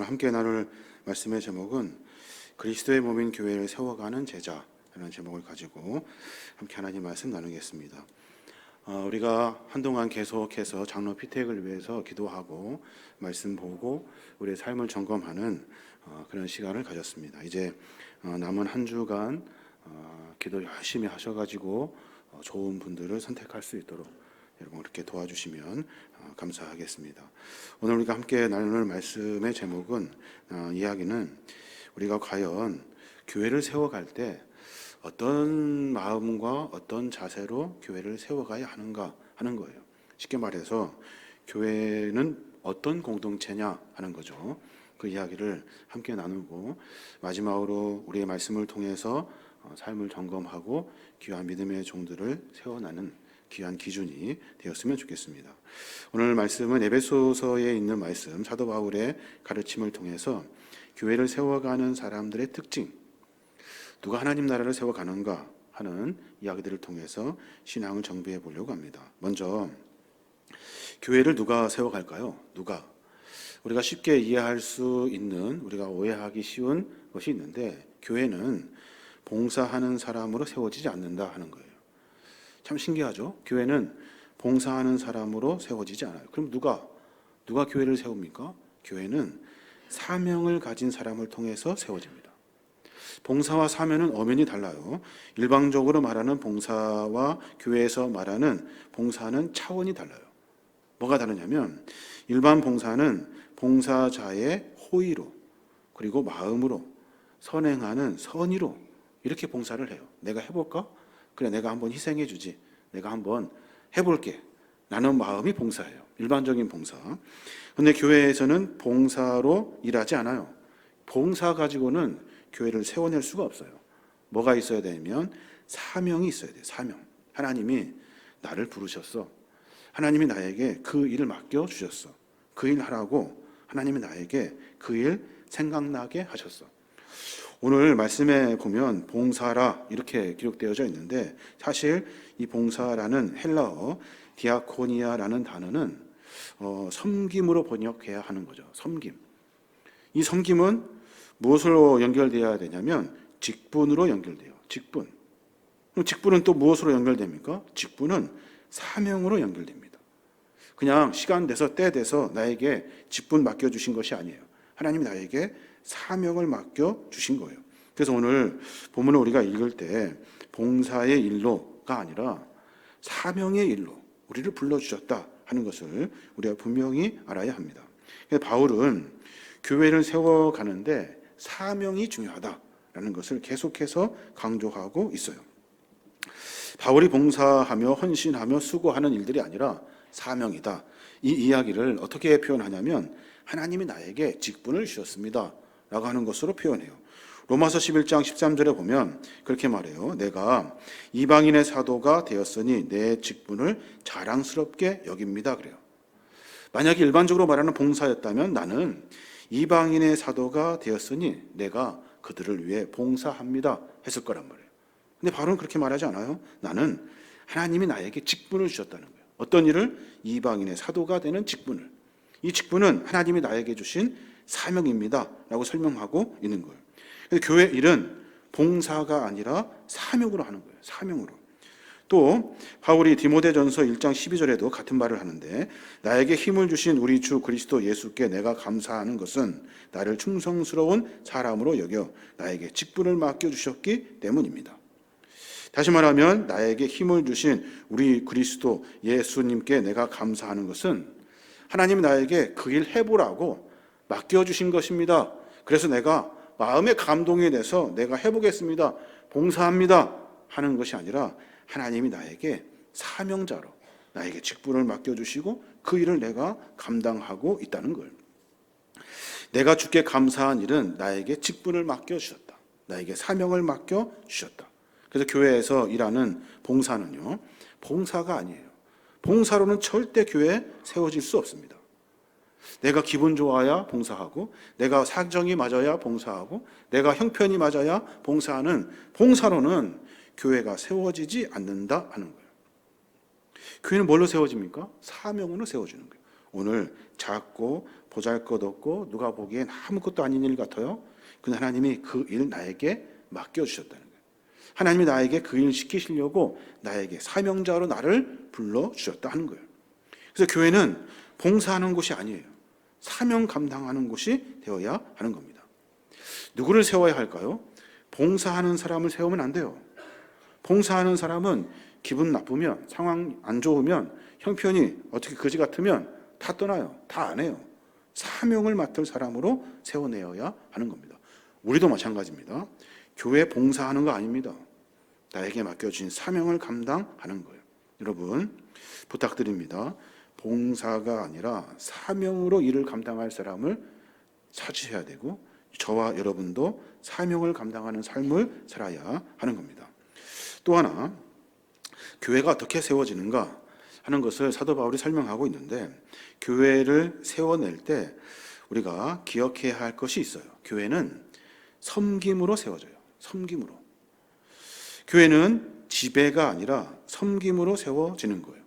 함께 나눌 말씀의 제목은 그리스도의 몸인 교회를 세워가는 제자라는 제목을 가지고 함께 하나님 말씀 나누겠습니다. 우리가 한동안 계속해서 장로 피택을 위해서 기도하고 말씀 보고 우리의 삶을 점검하는 그런 시간을 가졌습니다. 이제 남은 한 주간 기도 열심히 하셔가지고 좋은 분들을 선택할 수 있도록 여러분 그렇게 도와주시면 감사하겠습니다. 오늘 우리가 함께 나눌 말씀의 제목은 이야기는 우리가 과연 교회를 세워갈 때 어떤 마음과 어떤 자세로 교회를 세워가야 하는가 하는 거예요. 쉽게 말해서 교회는 어떤 공동체냐 하는 거죠. 그 이야기를 함께 나누고 마지막으로 우리의 말씀을 통해서 삶을 점검하고 귀한 믿음의 종들을 세워나는 귀한 기준이 되었으면 좋겠습니다. 오늘 말씀은 에베소서에 있는 말씀, 사도 바울의 가르침을 통해서 교회를 세워가는 사람들의 특징, 누가 하나님 나라를 세워가는가 하는 이야기들을 통해서 신앙을 정비해 보려고 합니다. 먼저 교회를 누가 세워갈까요? 누가? 우리가 쉽게 이해할 수 있는, 우리가 오해하기 쉬운 것이 있는데 교회는 봉사하는 사람으로 세워지지 않는다 하는 거예요. 참 신기하죠? 교회는 봉사하는 사람으로 세워지지 않아요. 그럼 누가 교회를 세웁니까? 교회는 사명을 가진 사람을 통해서 세워집니다. 봉사와 사명은 엄연히 달라요. 일방적으로 말하는 봉사와 교회에서 말하는 봉사는 차원이 달라요. 뭐가 다르냐면 일반 봉사는 봉사자의 호의로 그리고 마음으로 선행하는 선의로 이렇게 봉사를 해요. 내가 해볼까? 그래, 내가 한번 희생해 주지. 내가 한번 해볼게. 라는 마음이 봉사예요. 일반적인 봉사. 그런데 교회에서는 봉사로 일하지 않아요. 봉사 가지고는 교회를 세워낼 수가 없어요. 뭐가 있어야 되냐면 사명이 있어야 돼요. 사명. 하나님이 나를 부르셨어. 하나님이 나에게 그 일을 맡겨주셨어. 그 일 하라고 하나님이 나에게 그 일 생각나게 하셨어. 오늘 말씀에 보면 봉사라 이렇게 기록되어져 있는데 사실 이 봉사라는 헬라어 디아코니아라는 단어는 섬김으로 번역해야 하는 거죠. 섬김. 이 섬김은 무엇으로 연결되어야 되냐면 직분으로 연결돼요. 직분. 그럼 직분은 또 무엇으로 연결됩니까? 직분은 사명으로 연결됩니다. 그냥 시간 돼서 때 돼서 나에게 직분 맡겨주신 것이 아니에요. 하나님이 나에게 사명을 맡겨주신 거예요. 그래서 오늘 본문을 우리가 읽을 때 봉사의 일로가 아니라 사명의 일로 우리를 불러주셨다 하는 것을 우리가 분명히 알아야 합니다. 그래서 바울은 교회를 세워가는데 사명이 중요하다라는 것을 계속해서 강조하고 있어요. 바울이 봉사하며 헌신하며 수고하는 일들이 아니라 사명이다. 이 이야기를 어떻게 표현하냐면 하나님이 나에게 직분을 주셨습니다 라고 하는 것으로 표현해요. 로마서 11장 13절에 보면 그렇게 말해요. 내가 이방인의 사도가 되었으니 내 직분을 자랑스럽게 여깁니다 그래요. 만약에 일반적으로 말하는 봉사였다면 나는 이방인의 사도가 되었으니 내가 그들을 위해 봉사합니다 했을 거란 말이에요. 근데 바울은 그렇게 말하지 않아요. 나는 하나님이 나에게 직분을 주셨다는 거예요. 어떤 일을? 이방인의 사도가 되는 직분을. 이 직분은 하나님이 나에게 주신 사명입니다 라고 설명하고 있는 거예요. 그래서 교회 일은 봉사가 아니라 사명으로 하는 거예요. 사명으로. 또 바울이 디모데전서 1장 12절에도 같은 말을 하는데 나에게 힘을 주신 우리 주 그리스도 예수께 내가 감사하는 것은 나를 충성스러운 사람으로 여겨 나에게 직분을 맡겨주셨기 때문입니다. 다시 말하면 나에게 힘을 주신 우리 그리스도 예수님께 내가 감사하는 것은 하나님이 나에게 그 일 해보라고 맡겨주신 것입니다. 그래서 내가 마음의 감동이 돼서 내가 해보겠습니다. 봉사합니다. 하는 것이 아니라 하나님이 나에게 사명자로 나에게 직분을 맡겨주시고 그 일을 내가 감당하고 있다는 걸. 내가 주께 감사한 일은 나에게 직분을 맡겨주셨다. 나에게 사명을 맡겨주셨다. 그래서 교회에서 일하는 봉사는요. 봉사가 아니에요. 봉사로는 절대 교회에 세워질 수 없습니다. 내가 기분 좋아야 봉사하고 내가 사정이 맞아야 봉사하고 내가 형편이 맞아야 봉사하는 봉사로는 교회가 세워지지 않는다 하는 거예요. 교회는 뭘로 세워집니까? 사명으로 세워지는 거예요. 오늘 작고 보잘것없고 누가 보기엔 아무것도 아닌 일 같아요. 근데 하나님이 그 일 나에게 맡겨주셨다는 거예요. 하나님이 나에게 그 일 시키시려고 나에게 사명자로 나를 불러주셨다 하는 거예요. 그래서 교회는 봉사하는 곳이 아니에요. 사명 감당하는 곳이 되어야 하는 겁니다. 누구를 세워야 할까요? 봉사하는 사람을 세우면 안 돼요. 봉사하는 사람은 기분 나쁘면, 상황 안 좋으면, 형편이 어떻게 거지 같으면 다 떠나요. 다 안 해요. 사명을 맡을 사람으로 세워내어야 하는 겁니다. 우리도 마찬가지입니다. 교회 봉사하는 거 아닙니다. 나에게 맡겨진 사명을 감당하는 거예요. 여러분 부탁드립니다. 봉사가 아니라 사명으로 일을 감당할 사람을 찾으셔야 되고, 저와 여러분도 사명을 감당하는 삶을 살아야 하는 겁니다. 또 하나, 교회가 어떻게 세워지는가 하는 것을 사도 바울이 설명하고 있는데, 교회를 세워낼 때 우리가 기억해야 할 것이 있어요. 교회는 섬김으로 세워져요. 섬김으로. 교회는 지배가 아니라 섬김으로 세워지는 거예요.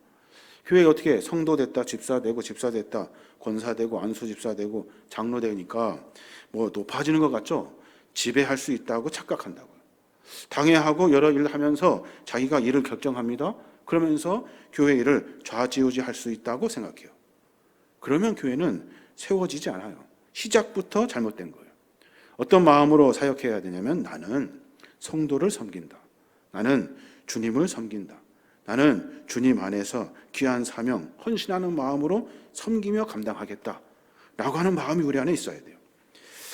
교회가 어떻게 성도 됐다, 집사 됐다, 권사 되고 안수 집사 되고 장로 되니까 뭐 높아지는 것 같죠? 지배할 수 있다고 착각한다고요. 당회하고 여러 일을 하면서 자기가 일을 결정합니다. 그러면서 교회 일을 좌지우지할 수 있다고 생각해요. 그러면 교회는 세워지지 않아요. 시작부터 잘못된 거예요. 어떤 마음으로 사역해야 되냐면, 나는 성도를 섬긴다. 나는 주님을 섬긴다. 나는 주님 안에서 귀한 사명, 헌신하는 마음으로 섬기며 감당하겠다 라고 하는 마음이 우리 안에 있어야 돼요.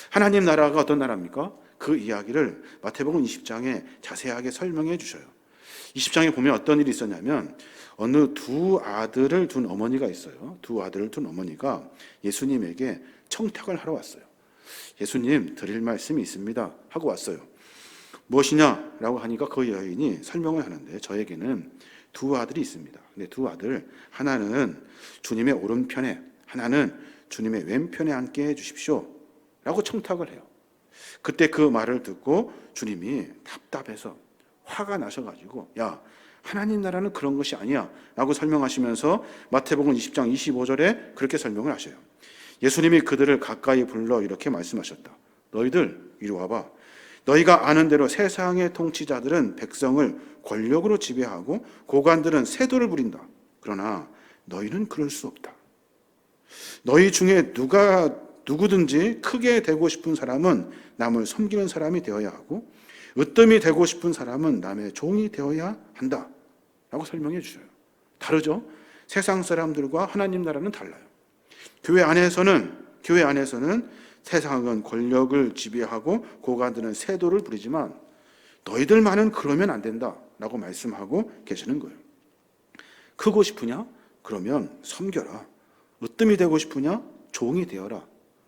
하나님 나라가 어떤 나라입니까? 그 이야기를 마태복음 20장에 자세하게 설명해 주셔요. 20장에 보면 어떤 일이 있었냐면, 어느 두 아들을 둔 어머니가 있어요. 두 아들을 둔 어머니가 예수님에게 청탁을 하러 왔어요. 예수님, 드릴 말씀이 있습니다 하고 왔어요. 무엇이냐라고 하니까 그 여인이 설명을 하는데, 저에게는 두 아들이 있습니다. 근데 두 아들, 하나는 주님의 오른편에, 하나는 주님의 왼편에 앉게 해주십시오 라고 청탁을 해요. 그때 그 말을 듣고 주님이 답답해서 화가 나셔가지고, 야, 하나님 나라는 그런 것이 아니야 라고 설명하시면서 마태복음 20장 25절에 그렇게 설명을 하셔요. 예수님이 그들을 가까이 불러 이렇게 말씀하셨다. 너희들 이리 와봐. 너희가 아는 대로 세상의 통치자들은 백성을 권력으로 지배하고 고관들은 세도를 부린다. 그러나 너희는 그럴 수 없다. 너희 중에 누구든지 크게 되고 싶은 사람은 남을 섬기는 사람이 되어야 하고, 으뜸이 되고 싶은 사람은 남의 종이 되어야 한다 라고 설명해 주셔요. 다르죠? 세상 사람들과 하나님 나라는 달라요. 교회 안에서는 세상은 권력을 지배하고 고관들은 세도를 부리지만, 너희들만은 그러면 안 된다 라고 말씀하고 계시는 거예요. 크고 싶으냐? 그러면 섬겨라. 으뜸이 되고 싶으냐? 종이 되어라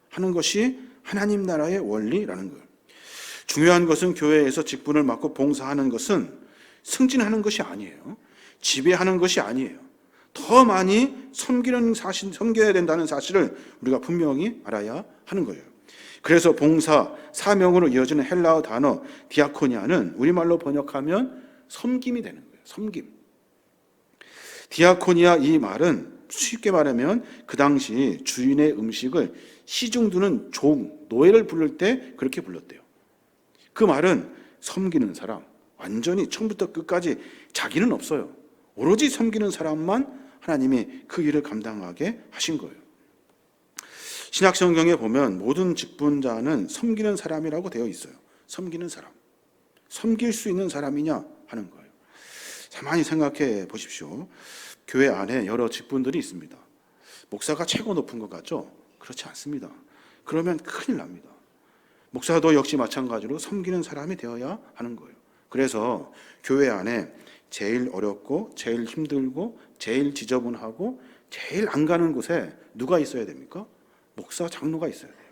하는 것이 하나님 나라의 원리라는 거예요. 중요한 것은 교회에서 직분을 맡고 봉사하는 것은 승진하는 것이 아니에요. 지배하는 것이 아니에요. 더 많이 섬겨야 된다는 사실을 우리가 분명히 알아야 하는 거예요. 그래서 봉사, 사명으로 이어지는 헬라어 단어 디아코니아는 우리말로 번역하면 섬김이 되는 거예요. 섬김. 디아코니아, 이 말은 쉽게 말하면 그 당시 주인의 음식을 시중 두는 종, 노예를 부를 때 그렇게 불렀대요. 그 말은 섬기는 사람, 완전히 처음부터 끝까지 자기는 없어요. 오로지 섬기는 사람만 하나님이 그 일을 감당하게 하신 거예요. 신약 성경에 보면 모든 직분자는 섬기는 사람이라고 되어 있어요. 섬기는 사람. 섬길 수 있는 사람이냐 하는 거예요. 가만히 생각해 보십시오. 교회 안에 여러 직분들이 있습니다. 목사가 최고 높은 것 같죠? 그렇지 않습니다. 그러면 큰일 납니다. 목사도 역시 마찬가지로 섬기는 사람이 되어야 하는 거예요. 그래서 교회 안에 제일 어렵고 제일 힘들고 제일 지저분하고 제일 안 가는 곳에 누가 있어야 됩니까? 목사, 장로가 있어야 돼요.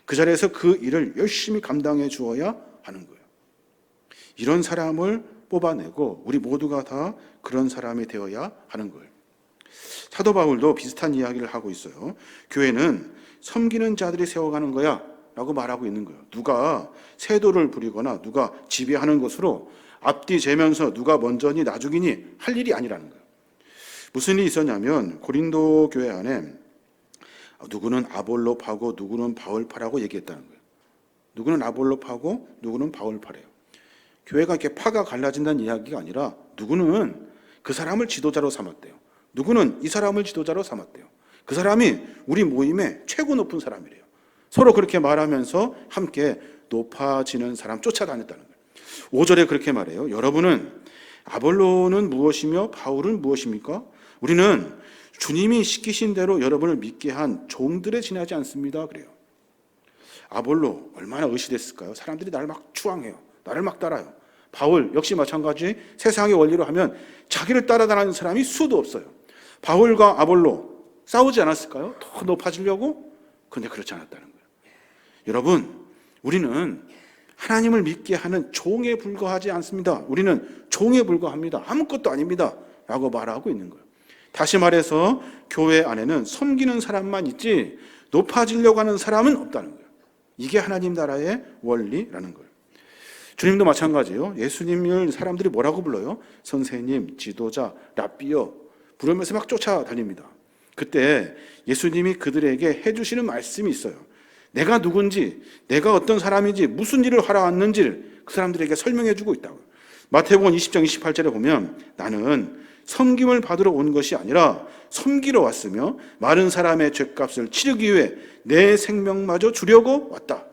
그 자리에서 그 일을 열심히 감당해 주어야 하는 거예요. 이런 사람을 뽑아내고 우리 모두가 다 그런 사람이 되어야 하는 거예요. 사도 바울도 비슷한 이야기를 하고 있어요. 교회는 섬기는 자들이 세워가는 거야 라고 말하고 있는 거예요. 누가 세도를 부리거나 누가 지배하는 것으로 앞뒤 재면서 누가 먼저니 나중이니 할 일이 아니라는 거예요. 무슨 일이 있었냐면, 고린도 교회 안에 누구는 아볼로 파고 누구는 바울 파라고 얘기했다는 거예요. 누구는 아볼로 파고 누구는 바울 파래요. 교회가 이렇게 파가 갈라진다는 이야기가 아니라 누구는 그 사람을 지도자로 삼았대요. 누구는 이 사람을 지도자로 삼았대요. 그 사람이 우리 모임의 최고 높은 사람이래요. 서로 그렇게 말하면서 함께 높아지는 사람 쫓아다녔다는 거예요. 5절에 그렇게 말해요. 여러분은 아볼로는 무엇이며 바울은 무엇입니까? 우리는 주님이 시키신 대로 여러분을 믿게 한 종들에 지나지 않습니다. 그래요. 아볼로 얼마나 의시됐을까요? 사람들이 나를 막 추앙해요. 나를 막 따라요. 바울 역시 마찬가지. 세상의 원리로 하면 자기를 따라다니는 사람이 수도 없어요. 바울과 아볼로 싸우지 않았을까요? 더 높아지려고? 그런데 그렇지 않았다는 거예요. 여러분, 우리는 하나님을 믿게 하는 종에 불과하지 않습니다. 우리는 종에 불과합니다. 아무것도 아닙니다. 라고 말하고 있는 거예요. 다시 말해서 교회 안에는 섬기는 사람만 있지 높아지려고 하는 사람은 없다는 거예요. 이게 하나님 나라의 원리라는 거예요. 주님도 마찬가지예요. 예수님을 사람들이 뭐라고 불러요? 선생님, 지도자, 랍비여 부르면서 막 쫓아다닙니다. 그때 예수님이 그들에게 해주시는 말씀이 있어요. 내가 누군지, 내가 어떤 사람인지, 무슨 일을 하러 왔는지를 그 사람들에게 설명해 주고 있다고요. 마태복음 20장 28절에 보면 나는 섬김을 받으러 온 것이 아니라 섬기러 왔으며 많은 사람의 죗값을 치르기 위해 내 생명마저 주려고 왔다.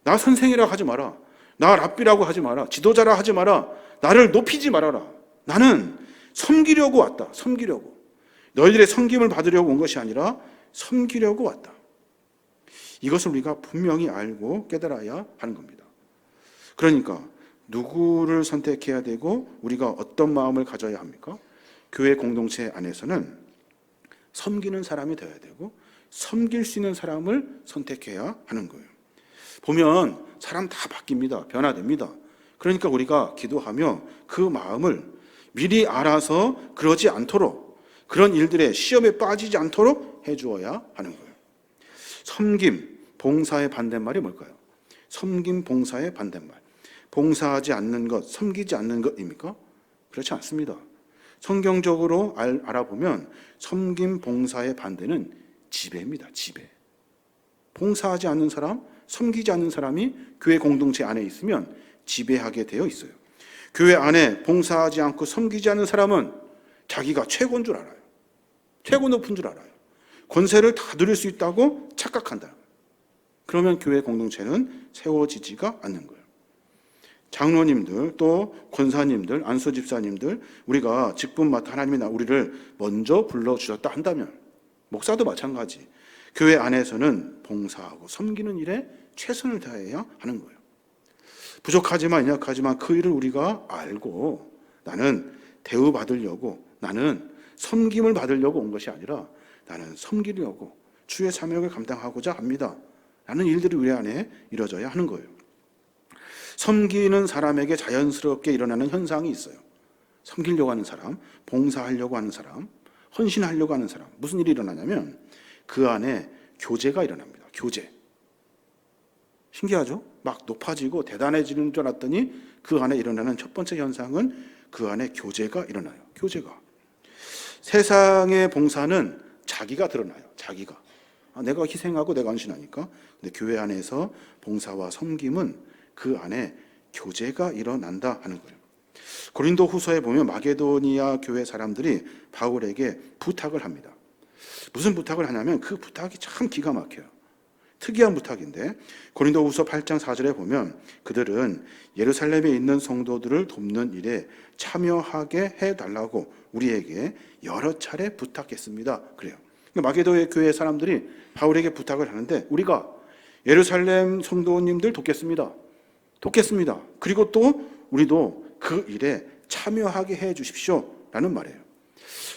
나 선생이라고 하지 마라. 나 랍비라고 하지 마라. 지도자라 하지 마라. 나를 높이지 말아라. 나는 섬기려고 왔다. 섬기려고. 너희들의 섬김을 받으려고 온 것이 아니라 섬기려고 왔다. 이것을 우리가 분명히 알고 깨달아야 하는 겁니다. 그러니까 누구를 선택해야 되고 우리가 어떤 마음을 가져야 합니까? 교회 공동체 안에서는 섬기는 사람이 되어야 되고 섬길 수 있는 사람을 선택해야 하는 거예요. 보면 사람 다 바뀝니다. 변화됩니다. 그러니까 우리가 기도하며 그 마음을 미리 알아서 그러지 않도록, 그런 일들에 시험에 빠지지 않도록 해주어야 하는 거예요. 섬김, 봉사의 반대말이 뭘까요? 섬김, 봉사의 반대말. 봉사하지 않는 것, 섬기지 않는 것입니까? 그렇지 않습니다. 성경적으로 알아보면 섬김, 봉사의 반대는 지배입니다. 지배. 봉사하지 않는 사람, 섬기지 않는 사람이 교회 공동체 안에 있으면 지배하게 되어 있어요. 교회 안에 봉사하지 않고 섬기지 않는 사람은 자기가 최고인 줄 알아요. 최고 높은 줄 알아요. 권세를 다 누릴 수 있다고 착각한다. 그러면 교회 공동체는 세워지지가 않는 거예요. 장로님들, 또 권사님들, 안수 집사님들, 우리가 직분 맡아 하나님이 우리를 먼저 불러주셨다 한다면, 목사도 마찬가지. 교회 안에서는 봉사하고 섬기는 일에 최선을 다해야 하는 거예요. 부족하지만 연약하지만 그 일을 우리가 알고 나는 대우받으려고, 나는 섬김을 받으려고 온 것이 아니라 나는 섬기려고 주의 사명을 감당하고자 합니다. 라는 일들이 우리 안에 이루어져야 하는 거예요. 섬기는 사람에게 자연스럽게 일어나는 현상이 있어요. 섬기려고 하는 사람, 봉사하려고 하는 사람, 헌신하려고 하는 사람, 무슨 일이 일어나냐면 그 안에 교제가 일어납니다. 교제. 신기하죠? 막 높아지고 대단해지는 줄 알았더니 그 안에 일어나는 첫 번째 현상은 그 안에 교제가 일어나요. 교제가. 세상의 봉사는 자기가 드러나요. 자기가. 내가 희생하고 내가 헌신하니까. 근데 교회 안에서 봉사와 섬김은 그 안에 교제가 일어난다 하는 거예요. 고린도 후서에 보면 마게도니아 교회 사람들이 바울에게 부탁을 합니다. 무슨 부탁을 하냐면 그 부탁이 참 기가 막혀요. 특이한 부탁인데 고린도 후서 8장 4절에 보면 그들은 예루살렘에 있는 성도들을 돕는 일에 참여하게 해달라고 우리에게 여러 차례 부탁했습니다. 그래요. 마게도니아 교회 사람들이 바울에게 부탁을 하는데 우리가 예루살렘 성도님들 돕겠습니다. 그리고 또 우리도 그 일에 참여하게 해 주십시오. 라는 말이에요.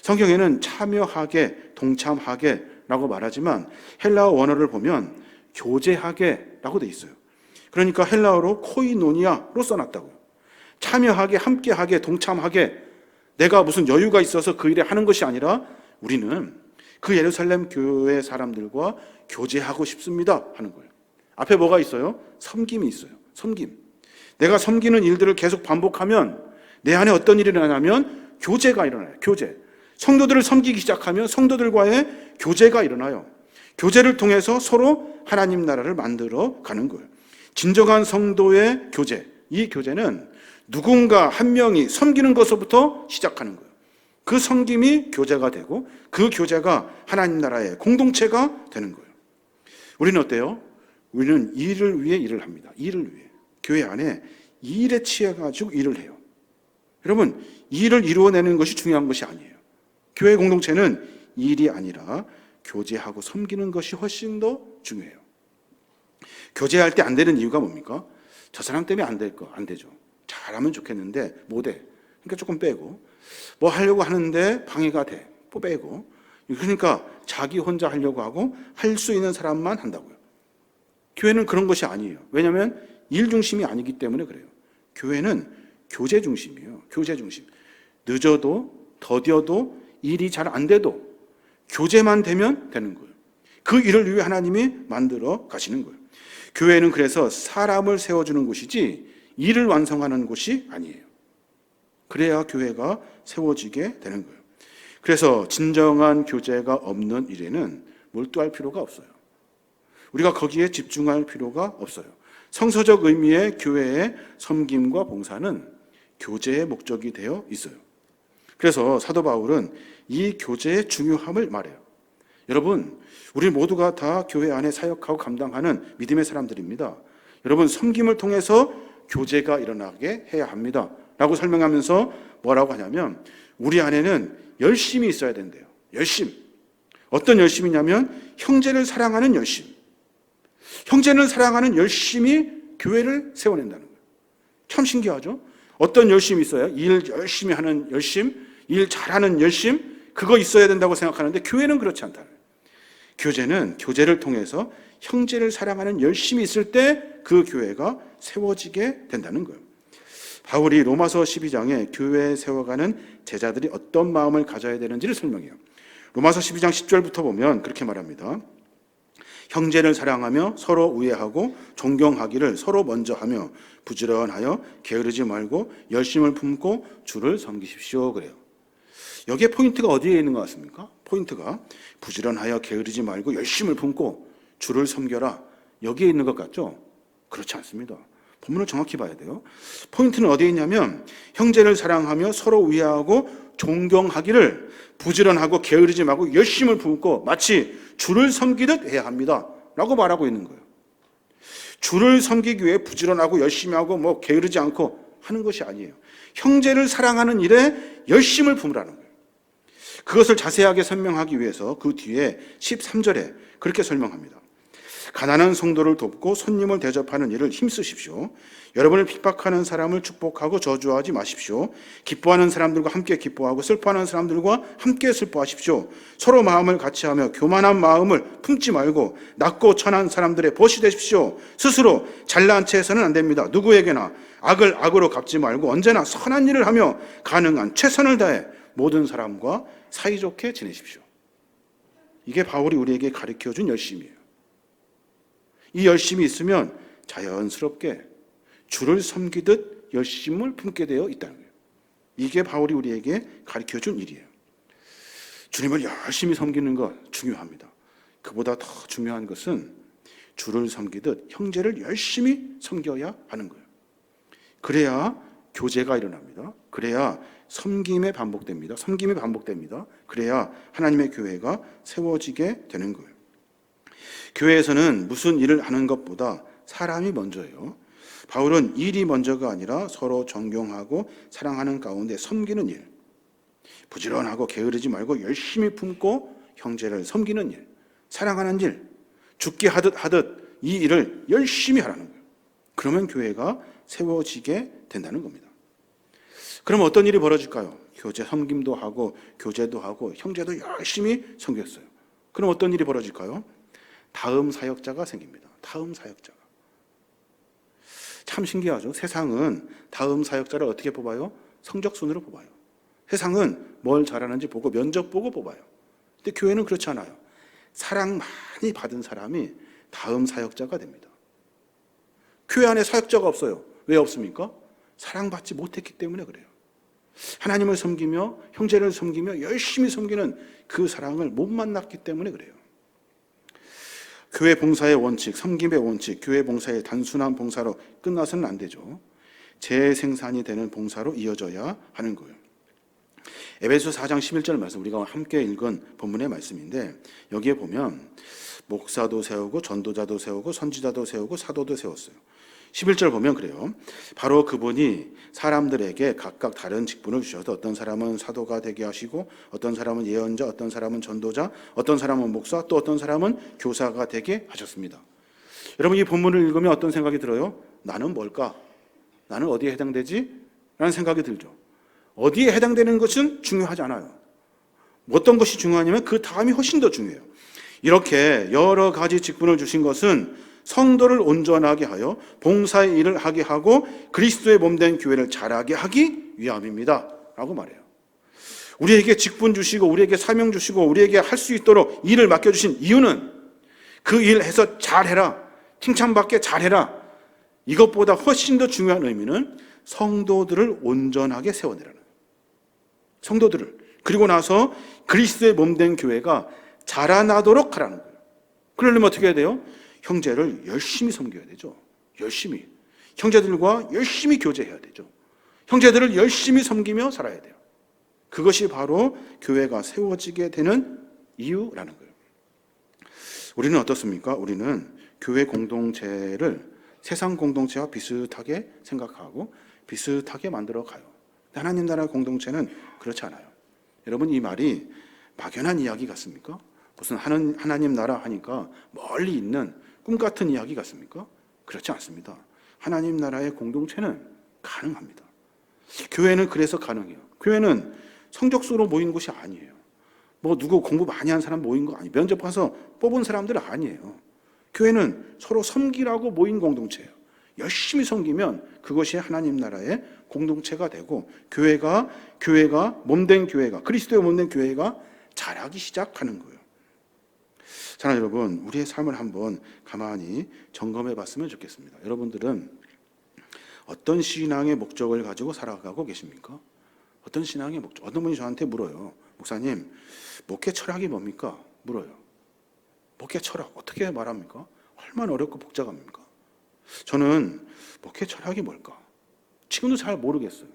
성경에는 참여하게, 동참하게 라고 말하지만 헬라어 원어를 보면 교제하게 라고 돼 있어요. 그러니까 헬라어로 코이노니아로 써놨다고요. 참여하게, 함께하게, 동참하게, 내가 무슨 여유가 있어서 그 일에 하는 것이 아니라 우리는 그 예루살렘 교회 사람들과 교제하고 싶습니다 하는 거예요. 앞에 뭐가 있어요? 섬김이 있어요. 섬김. 내가 섬기는 일들을 계속 반복하면 내 안에 어떤 일이 일어나냐면 교제가 일어나요. 교제. 성도들을 섬기기 시작하면 성도들과의 교제가 일어나요. 교제를 통해서 서로 하나님 나라를 만들어 가는 거예요. 진정한 성도의 교제, 이 교제는 누군가 한 명이 섬기는 것부터 시작하는 거예요. 그 섬김이 교제가 되고 그 교제가 하나님 나라의 공동체가 되는 거예요. 우리는 어때요? 우리는 일을 위해 일을 합니다. 일을 위해. 교회 안에 일에 취해가지고 일을 해요. 여러분, 일을 이루어내는 것이 중요한 것이 아니에요. 교회 공동체는 일이 아니라 교제하고 섬기는 것이 훨씬 더 중요해요. 교제할 때 안 되는 이유가 뭡니까? 저 사람 때문에 안 되죠. 잘하면 좋겠는데 못해. 그러니까 조금 빼고, 뭐 하려고 하는데 방해가 돼. 또 빼고. 그러니까 자기 혼자 하려고 하고 할 수 있는 사람만 한다고요. 교회는 그런 것이 아니에요. 왜냐하면 일 중심이 아니기 때문에 그래요. 교회는 교제 중심이에요. 교제 중심. 늦어도 더뎌도 일이 잘 안 돼도 교제만 되면 되는 거예요. 그 일을 위해 하나님이 만들어 가시는 거예요. 교회는 그래서 사람을 세워주는 곳이지 일을 완성하는 곳이 아니에요. 그래야 교회가 세워지게 되는 거예요. 그래서 진정한 교제가 없는 일에는 몰두할 필요가 없어요. 우리가 거기에 집중할 필요가 없어요. 성서적 의미의 교회의 섬김과 봉사는 교제의 목적이 되어 있어요. 그래서 사도 바울은 이 교제의 중요함을 말해요. 여러분, 우리 모두가 다 교회 안에 사역하고 감당하는 믿음의 사람들입니다. 여러분, 섬김을 통해서 교제가 일어나게 해야 합니다. 라고 설명하면서 뭐라고 하냐면 우리 안에는 열심이 있어야 된대요. 열심. 어떤 열심이냐면 형제를 사랑하는 열심. 형제를 사랑하는 열심이 교회를 세워낸다는 거예요. 참 신기하죠? 어떤 열심이 있어요? 일 열심히 하는 열심, 일 잘하는 열심, 그거 있어야 된다고 생각하는데 교회는 그렇지 않다는 거예요. 교제는 교제를 통해서 형제를 사랑하는 열심이 있을 때 그 교회가 세워지게 된다는 거예요. 바울이 로마서 12장에 교회에 세워가는 제자들이 어떤 마음을 가져야 되는지를 설명해요. 로마서 12장 10절부터 보면 그렇게 말합니다. 형제를 사랑하며 서로 우애하고 존경하기를 서로 먼저 하며 부지런하여 게으르지 말고 열심을 품고 주를 섬기십시오. 그래요. 여기에 포인트가 어디에 있는 것 같습니까? 포인트가 부지런하여 게으르지 말고 열심을 품고 주를 섬겨라. 여기에 있는 것 같죠? 그렇지 않습니다. 본문을 정확히 봐야 돼요. 포인트는 어디에 있냐면 형제를 사랑하며 서로 우애하고 존경하기를 부지런하고 게으르지 말고 열심을 품고 마치 주를 섬기듯 해야 합니다. 라고 말하고 있는 거예요. 주를 섬기기 위해 부지런하고 열심히 하고 뭐 게으르지 않고 하는 것이 아니에요. 형제를 사랑하는 일에 열심을 품으라는 거예요. 그것을 자세하게 설명하기 위해서 그 뒤에 13절에 그렇게 설명합니다. 가난한 성도를 돕고 손님을 대접하는 일을 힘쓰십시오. 여러분을 핍박하는 사람을 축복하고 저주하지 마십시오. 기뻐하는 사람들과 함께 기뻐하고 슬퍼하는 사람들과 함께 슬퍼하십시오. 서로 마음을 같이하며 교만한 마음을 품지 말고 낮고 천한 사람들의 벗이 되십시오. 스스로 잘난 채 해서는 안 됩니다. 누구에게나 악을 악으로 갚지 말고 언제나 선한 일을 하며 가능한 최선을 다해 모든 사람과 사이좋게 지내십시오. 이게 바울이 우리에게 가르쳐준 열심이에요. 이 열심이 있으면 자연스럽게 주를 섬기듯 열심을 품게 되어 있다는 거예요. 이게 바울이 우리에게 가르쳐준 일이에요. 주님을 열심히 섬기는 것 중요합니다. 그보다 더 중요한 것은 주를 섬기듯 형제를 열심히 섬겨야 하는 거예요. 그래야 교제가 일어납니다. 그래야 섬김이 반복됩니다. 섬김이 반복됩니다. 그래야 하나님의 교회가 세워지게 되는 거예요. 교회에서는 무슨 일을 하는 것보다 사람이 먼저예요. 바울은 일이 먼저가 아니라 서로 존경하고 사랑하는 가운데 섬기는 일, 부지런하고 게으르지 말고 열심히 품고 형제를 섬기는 일, 사랑하는 일, 죽게 하듯 이 일을 열심히 하라는 거예요. 그러면 교회가 세워지게 된다는 겁니다. 그럼 어떤 일이 벌어질까요? 교제 섬김도 하고 교제도 하고 형제도 열심히 섬겼어요. 그럼 어떤 일이 벌어질까요? 다음 사역자가 생깁니다. 다음 사역자가. 참 신기하죠. 세상은 다음 사역자를 어떻게 뽑아요? 성적순으로 뽑아요. 세상은 뭘 잘하는지 보고 면접 보고 뽑아요. 근데 교회는 그렇지 않아요. 사랑 많이 받은 사람이 다음 사역자가 됩니다. 교회 안에 사역자가 없어요. 왜 없습니까? 사랑받지 못했기 때문에 그래요. 하나님을 섬기며 형제를 섬기며 열심히 섬기는 그 사랑을 못 만났기 때문에 그래요. 교회 봉사의 원칙, 섬김의 원칙, 교회 봉사의 단순한 봉사로 끝나서는 안 되죠. 재생산이 되는 봉사로 이어져야 하는 거예요. 에베소 4장 11절 말씀, 우리가 함께 읽은 본문의 말씀인데, 여기에 보면 목사도 세우고 전도자도 세우고 선지자도 세우고 사도도 세웠어요. 11절 보면 그래요. 바로 그분이 사람들에게 각각 다른 직분을 주셔서 어떤 사람은 사도가 되게 하시고, 어떤 사람은 예언자, 어떤 사람은 전도자, 어떤 사람은 목사, 또 어떤 사람은 교사가 되게 하셨습니다. 여러분, 이 본문을 읽으면 어떤 생각이 들어요? 나는 뭘까? 나는 어디에 해당되지? 라는 생각이 들죠. 어디에 해당되는 것은 중요하지 않아요. 어떤 것이 중요하냐면 그 다음이 훨씬 더 중요해요. 이렇게 여러 가지 직분을 주신 것은 성도를 온전하게 하여 봉사의 일을 하게 하고 그리스도의 몸된 교회를 자라게 하기 위함입니다 라고 말해요. 우리에게 직분 주시고 우리에게 사명 주시고 우리에게 할 수 있도록 일을 맡겨주신 이유는 그 일 해서 잘해라, 칭찬받게 잘해라, 이것보다 훨씬 더 중요한 의미는 성도들을 온전하게 세워내라는 거예요. 성도들을, 그리고 나서 그리스도의 몸된 교회가 자라나도록 하라는 거예요. 그러려면 어떻게 해야 돼요? 형제를 열심히 섬겨야 되죠. 열심히. 형제들과 열심히 교제해야 되죠. 형제들을 열심히 섬기며 살아야 돼요. 그것이 바로 교회가 세워지게 되는 이유라는 거예요. 우리는 어떻습니까? 우리는 교회 공동체를 세상 공동체와 비슷하게 생각하고 비슷하게 만들어 가요. 하나님 나라 공동체는 그렇지 않아요. 여러분, 이 말이 막연한 이야기 같습니까? 무슨 하나님 나라 하니까 멀리 있는 꿈 같은 이야기 같습니까? 그렇지 않습니다. 하나님 나라의 공동체는 가능합니다. 교회는 그래서 가능해요. 교회는 성적수로 모인 곳이 아니에요. 뭐 누구 공부 많이 한 사람 모인 거 아니에요. 면접 봐서 뽑은 사람들 아니에요. 교회는 서로 섬기라고 모인 공동체예요. 열심히 섬기면 그것이 하나님 나라의 공동체가 되고 교회가 몸된 교회가, 그리스도의 몸된 교회가 자라기 시작하는 거예요. 자, 여러분, 우리의 삶을 한번 가만히 점검해 봤으면 좋겠습니다. 여러분들은 어떤 신앙의 목적을 가지고 살아가고 계십니까? 어떤 신앙의 목적? 어떤 분이 저한테 물어요. 목사님, 목회 철학이 뭡니까? 물어요. 목회 철학 어떻게 말합니까? 얼마나 어렵고 복잡합니까? 저는 목회 철학이 뭘까? 지금도 잘 모르겠어요.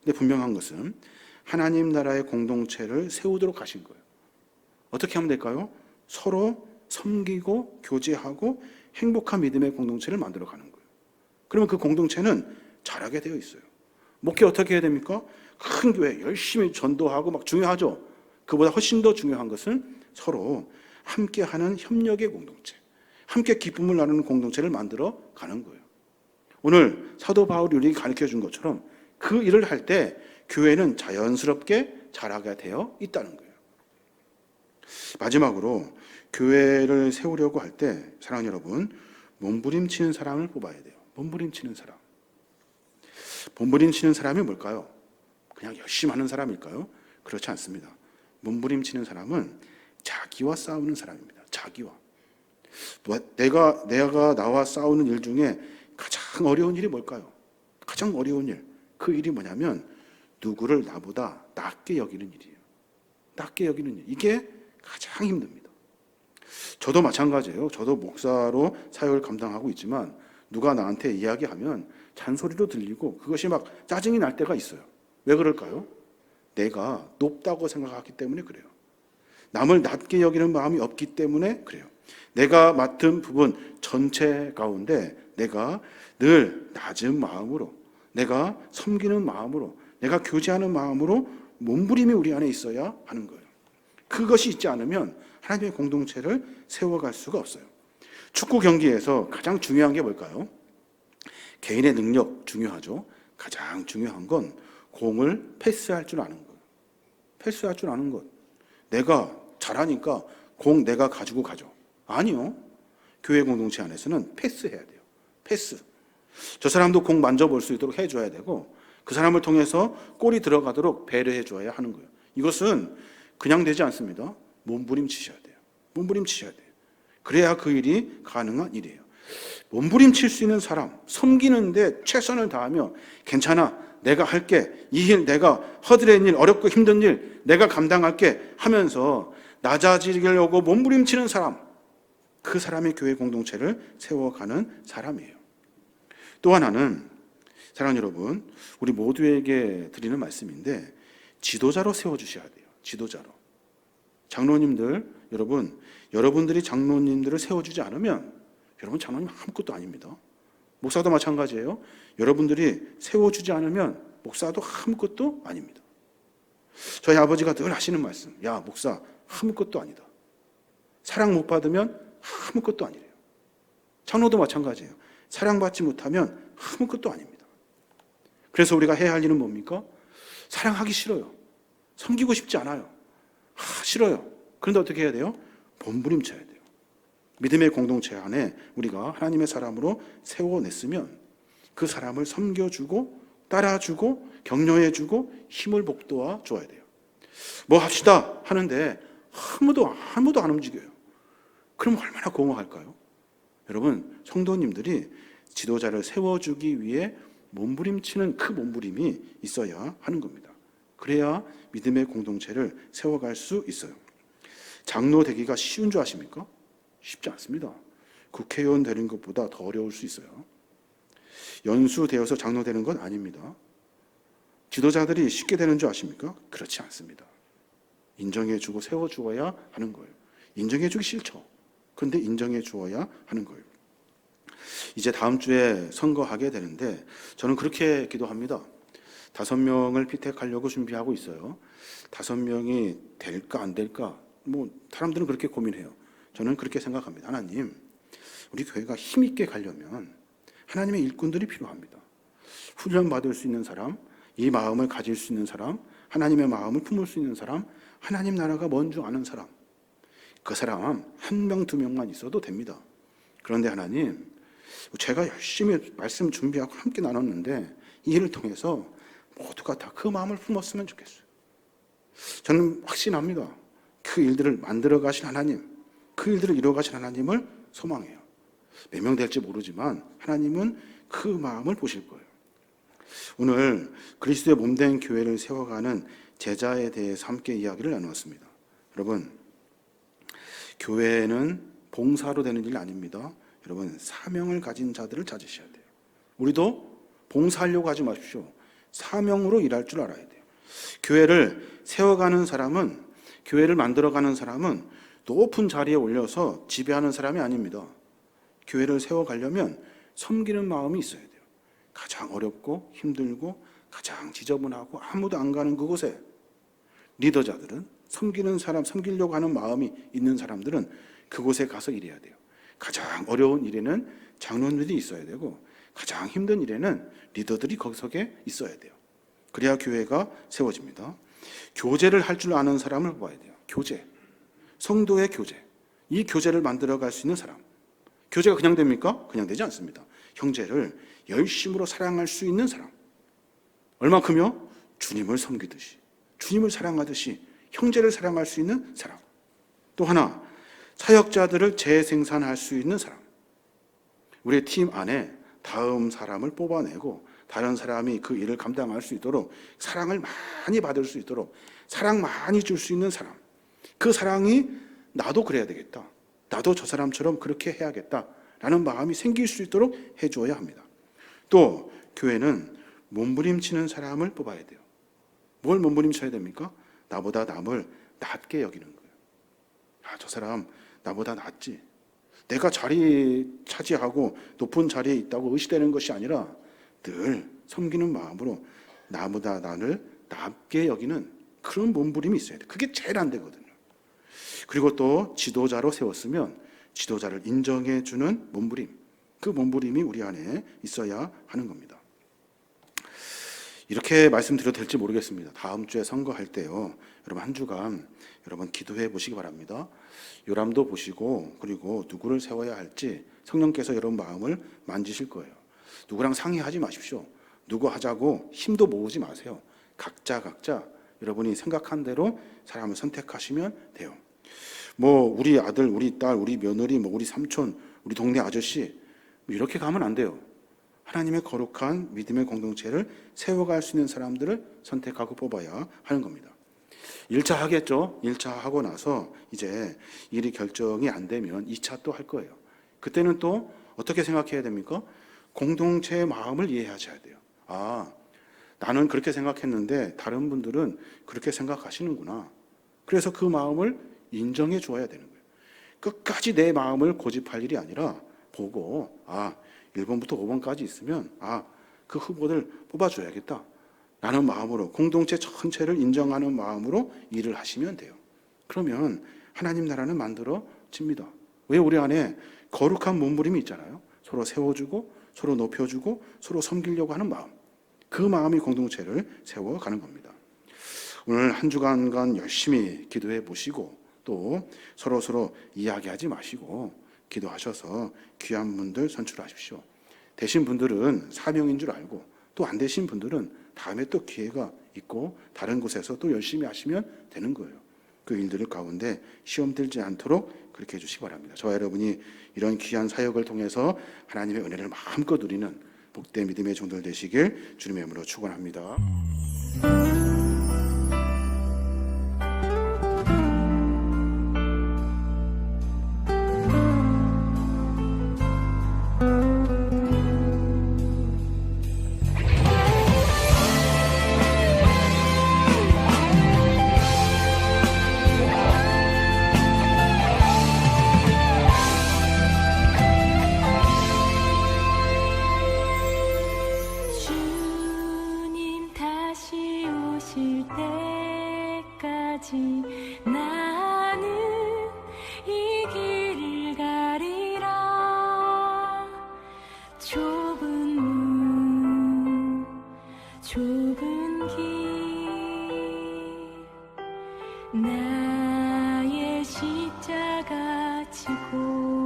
근데 분명한 것은 하나님 나라의 공동체를 세우도록 하신 거예요. 어떻게 하면 될까요? 서로 섬기고 교제하고 행복한 믿음의 공동체를 만들어가는 거예요. 그러면 그 공동체는 자라게 되어 있어요. 목회 어떻게 해야 됩니까? 큰 교회 열심히 전도하고 막 중요하죠. 그보다 훨씬 더 중요한 것은 서로 함께하는 협력의 공동체, 함께 기쁨을 나누는 공동체를 만들어 가는 거예요. 오늘 사도 바울이 우리에게 가르쳐 준 것처럼 그 일을 할 때 교회는 자연스럽게 자라게 되어 있다는 거예요. 마지막으로 교회를 세우려고 할 때 사랑하는 여러분, 몸부림치는 사람을 뽑아야 돼요. 몸부림치는 사람. 몸부림치는 사람이 뭘까요? 그냥 열심히 하는 사람일까요? 그렇지 않습니다. 몸부림치는 사람은 자기와 싸우는 사람입니다. 자기와. 내가 나와 싸우는 일 중에 가장 어려운 일이 뭘까요? 가장 어려운 일. 그 일이 뭐냐면 누구를 나보다 낮게 여기는 일이에요. 낮게 여기는 일. 이게 가장 힘듭니다. 저도 마찬가지예요. 저도 목사로 사역을 감당하고 있지만 누가 나한테 이야기하면 잔소리로 들리고 그것이 막 짜증이 날 때가 있어요. 왜 그럴까요? 내가 높다고 생각하기 때문에 그래요. 남을 낮게 여기는 마음이 없기 때문에 그래요. 내가 맡은 부분 전체 가운데 내가 늘 낮은 마음으로, 내가 섬기는 마음으로, 내가 교제하는 마음으로 몸부림이 우리 안에 있어야 하는 거예요. 그것이 있지 않으면 하나님의 공동체를 세워갈 수가 없어요. 축구 경기에서 가장 중요한 게 뭘까요? 개인의 능력 중요하죠. 가장 중요한 건 공을 패스할 줄 아는 거예요. 패스할 줄 아는 것. 내가 잘하니까 공 내가 가지고 가죠. 아니요. 교회 공동체 안에서는 패스해야 돼요. 패스. 저 사람도 공 만져볼 수 있도록 해줘야 되고 그 사람을 통해서 골이 들어가도록 배려해줘야 하는 거예요. 이것은 그냥 되지 않습니다. 몸부림치셔야 돼요. 몸부림치셔야 돼요. 그래야 그 일이 가능한 일이에요. 몸부림칠 수 있는 사람, 섬기는데 최선을 다하며 괜찮아, 내가 할게, 이 일 내가 허드렛 일, 어렵고 힘든 일 내가 감당할게 하면서 낮아지려고 몸부림치는 사람, 그 사람의 교회 공동체를 세워가는 사람이에요. 또 하나는 사랑하는 여러분, 우리 모두에게 드리는 말씀인데 지도자로 세워주셔야 돼요. 지도자로. 장로님들, 여러분들이 장로님들을 세워주지 않으면 여러분 장로님 아무것도 아닙니다. 목사도 마찬가지예요. 여러분들이 세워주지 않으면 목사도 아무것도 아닙니다. 저희 아버지가 늘 하시는 말씀, 야 목사 아무것도 아니다. 사랑 못 받으면 아무것도 아니래요. 장로도 마찬가지예요. 사랑받지 못하면 아무것도 아닙니다. 그래서 우리가 해야 할 일은 뭡니까? 사랑하기 싫어요. 섬기고 싶지 않아요. 싫어요. 그런데 어떻게 해야 돼요? 몸부림쳐야 돼요. 믿음의 공동체 안에 우리가 하나님의 사람으로 세워냈으면 그 사람을 섬겨주고 따라주고 격려해주고 힘을 북돋아 줘야 돼요. 뭐 합시다 하는데 아무도 안 움직여요. 그럼 얼마나 공허할까요? 여러분, 성도님들이 지도자를 세워주기 위해 몸부림치는 그 몸부림이 있어야 하는 겁니다. 그래야 믿음의 공동체를 세워갈 수 있어요. 장로 되기가 쉬운 줄 아십니까? 쉽지 않습니다. 국회의원 되는 것보다 더 어려울 수 있어요. 연수되어서 장로 되는 건 아닙니다. 지도자들이 쉽게 되는 줄 아십니까? 그렇지 않습니다. 인정해주고 세워주어야 하는 거예요. 인정해주기 싫죠. 그런데 인정해주어야 하는 거예요. 이제 다음 주에 선거하게 되는데 저는 그렇게 기도합니다. 5명을 피택하려고 준비하고 있어요. 5명이 될까 안 될까? 사람들은 그렇게 고민해요. 저는 그렇게 생각합니다. 하나님, 우리 교회가 힘있게 가려면 하나님의 일꾼들이 필요합니다. 훈련받을 수 있는 사람, 이 마음을 가질 수 있는 사람, 하나님의 마음을 품을 수 있는 사람, 하나님 나라가 뭔 줄 아는 사람, 그 사람 1명, 2명만 있어도 됩니다. 그런데 하나님, 제가 열심히 말씀 준비하고 함께 나눴는데 이 일을 통해서 모두가 다 그 마음을 품었으면 좋겠어요. 저는 확신합니다. 그 일들을 만들어 가신 하나님, 그 일들을 이루어 가신 하나님을 소망해요. 몇 명 될지 모르지만 하나님은 그 마음을 보실 거예요. 오늘 그리스도의 몸된 교회를 세워가는 제자에 대해서 함께 이야기를 나누었습니다. 여러분, 교회는 봉사로 되는 일 아닙니다. 여러분, 사명을 가진 자들을 찾으셔야 돼요. 우리도 봉사하려고 하지 마십시오. 사명으로 일할 줄 알아야 돼요. 교회를 세워가는 사람은, 교회를 만들어가는 사람은 높은 자리에 올려서 지배하는 사람이 아닙니다. 교회를 세워가려면 섬기는 마음이 있어야 돼요. 가장 어렵고 힘들고 가장 지저분하고 아무도 안 가는 그곳에 리더자들은, 섬기는 사람, 섬기려고 하는 마음이 있는 사람들은 그곳에 가서 일해야 돼요. 가장 어려운 일에는 장로님들이 있어야 되고 가장 힘든 일에는 리더들이 거기에 있어야 돼요. 그래야 교회가 세워집니다. 교제를 할 줄 아는 사람을 뽑아야 돼요. 교제, 성도의 교제, 이 교제를 만들어갈 수 있는 사람. 교제가 그냥 됩니까? 그냥 되지 않습니다. 형제를 열심으로 사랑할 수 있는 사람. 얼마큼요? 주님을 섬기듯이, 주님을 사랑하듯이 형제를 사랑할 수 있는 사람. 또 하나, 사역자들을 재생산할 수 있는 사람. 우리의 팀 안에 다음 사람을 뽑아내고 다른 사람이 그 일을 감당할 수 있도록, 사랑을 많이 받을 수 있도록 사랑 많이 줄 수 있는 사람. 그 사랑이 나도 그래야 되겠다, 나도 저 사람처럼 그렇게 해야겠다라는 마음이 생길 수 있도록 해줘야 합니다. 또 교회는 몸부림치는 사람을 뽑아야 돼요. 뭘 몸부림쳐야 됩니까? 나보다 남을 낮게 여기는 거예요. 저 사람 나보다 낫지, 내가 자리 차지하고 높은 자리에 있다고 의시되는 것이 아니라 늘 섬기는 마음으로 나보다 나를 낮게 여기는 그런 몸부림이 있어야 돼요. 그게 제일 안 되거든요. 그리고 또 지도자로 세웠으면 지도자를 인정해 주는 몸부림, 그 몸부림이 우리 안에 있어야 하는 겁니다. 이렇게 말씀드려도 될지 모르겠습니다. 다음 주에 선거할 때요, 여러분 한 주간 여러분 기도해 보시기 바랍니다. 요람도 보시고, 그리고 누구를 세워야 할지 성령께서 여러분 마음을 만지실 거예요. 누구랑 상의하지 마십시오. 누구 하자고 힘도 모으지 마세요. 각자 여러분이 생각한 대로 사람을 선택하시면 돼요. 우리 아들, 우리 딸, 우리 며느리, 우리 삼촌, 우리 동네 아저씨, 이렇게 가면 안 돼요. 하나님의 거룩한 믿음의 공동체를 세워갈 수 있는 사람들을 선택하고 뽑아야 하는 겁니다. 1차 하겠죠. 1차 하고 나서 이제 일이 결정이 안 되면 2차 또 할 거예요. 그때는 또 어떻게 생각해야 됩니까? 공동체의 마음을 이해하셔야 돼요. 아, 나는 그렇게 생각했는데 다른 분들은 그렇게 생각하시는구나. 그래서 그 마음을 인정해 주어야 되는 거예요. 끝까지 내 마음을 고집할 일이 아니라 보고 1번부터 5번까지 있으면 그 후보들 뽑아줘야겠다 라는 마음으로, 공동체 전체를 인정하는 마음으로 일을 하시면 돼요. 그러면 하나님 나라는 만들어집니다. 왜? 우리 안에 거룩한 몸부림이 있잖아요. 서로 세워주고 서로 높여주고 서로 섬기려고 하는 마음, 그 마음이 공동체를 세워가는 겁니다. 오늘 한 주간간 열심히 기도해 보시고 또 서로 이야기하지 마시고 기도하셔서 귀한 분들 선출하십시오. 되신 분들은 사명인 줄 알고, 또 안 되신 분들은 다음에 또 기회가 있고 다른 곳에서 또 열심히 하시면 되는 거예요. 그 일들 가운데 시험 들지 않도록 그렇게 해주시기 바랍니다. 저와 여러분이 이런 귀한 사역을 통해서 하나님의 은혜를 마음껏 누리는 복된 믿음의 종들 되시길 주님의 이름으로 축원합니다. 주님 다시 오실 때까지 나는 이 길을 가리라. 좁은 문, 좁은 길, 나의 십자가 지고